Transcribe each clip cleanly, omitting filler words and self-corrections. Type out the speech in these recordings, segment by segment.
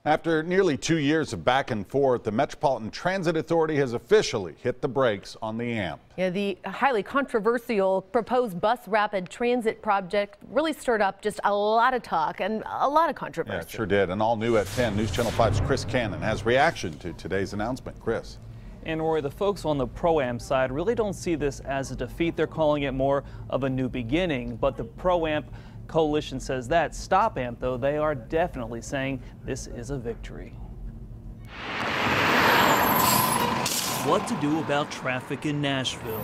After nearly 2 years of back and forth, the Metropolitan Transit Authority has officially hit the brakes on the AMP. Yeah, the highly controversial proposed bus rapid transit project really stirred up just a lot of talk and a lot of controversy. Yeah, it sure did. And all new at 10, News Channel 5's Chris Cannon has reaction to today's announcement. Chris. And Roy, the folks on the Pro-Am side really don't see this as a defeat. They're calling it more of a new beginning. But the Pro-Amp coalition says that. Stop Amp, though, they are definitely saying this is a victory. What to do about traffic in Nashville?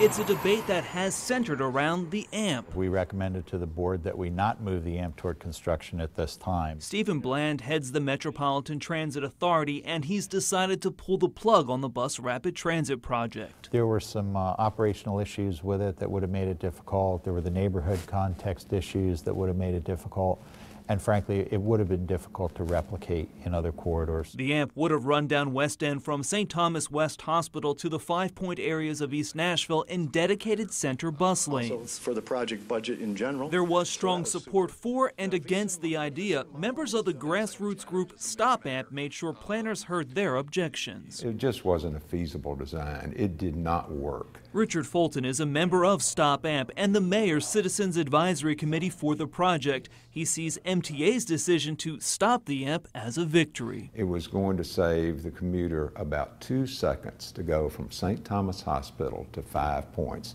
It's a debate that has centered around the AMP. We recommended to the board that we not move the AMP toward construction at this time. Stephen Bland heads the Metropolitan Transit Authority, and he's decided to pull the plug on the bus rapid transit project. There were some operational issues with it that would have made it difficult. There were the neighborhood context issues that would have made it difficult. And frankly, it would have been difficult to replicate in other corridors. The AMP would have run down West End from St. Thomas West Hospital to the 5-point areas of East Nashville in dedicated center bus lanes. Also for the project budget in general. There was strong support for and against the idea. Members of the grassroots group Stop AMP made sure planners heard their objections. It just wasn't a feasible design. It did not work. Richard Fulton is a member of Stop AMP and the mayor's Citizens Advisory Committee for the project. He sees MTA's decision to stop the AMP as a victory. It was going to save the commuter about 2 seconds to go from St. Thomas Hospital to 5 points.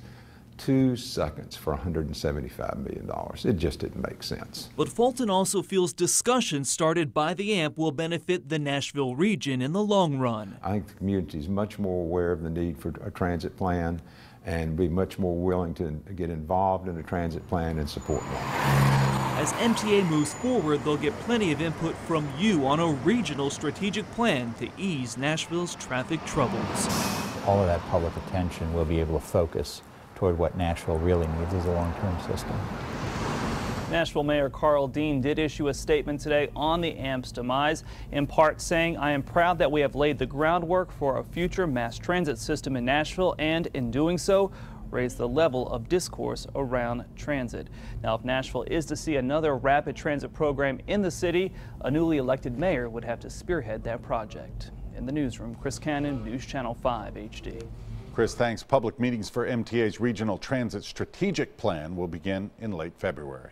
2 seconds for $175 million. It just didn't make sense. But Fulton also feels discussions started by the AMP will benefit the Nashville region in the long run. I think the community is much more aware of the need for a transit plan and be much more willing to get involved in a transit plan and support one. As MTA moves forward, they'll get plenty of input from you on a regional strategic plan to ease Nashville's traffic troubles. All of that public attention will be able to focus toward what Nashville really needs as a long-term system. Nashville Mayor Carl Dean did issue a statement today on the AMP's demise, in part saying, "I am proud that we have laid the groundwork for a future mass transit system in Nashville and, in doing so, raise the level of discourse around transit." Now, if Nashville is to see another rapid transit program in the city, a newly elected mayor would have to spearhead that project. In the newsroom, Chris Cannon, News Channel 5 HD. Chris, thanks. Public meetings for MTA's Regional Transit Strategic Plan will begin in late February.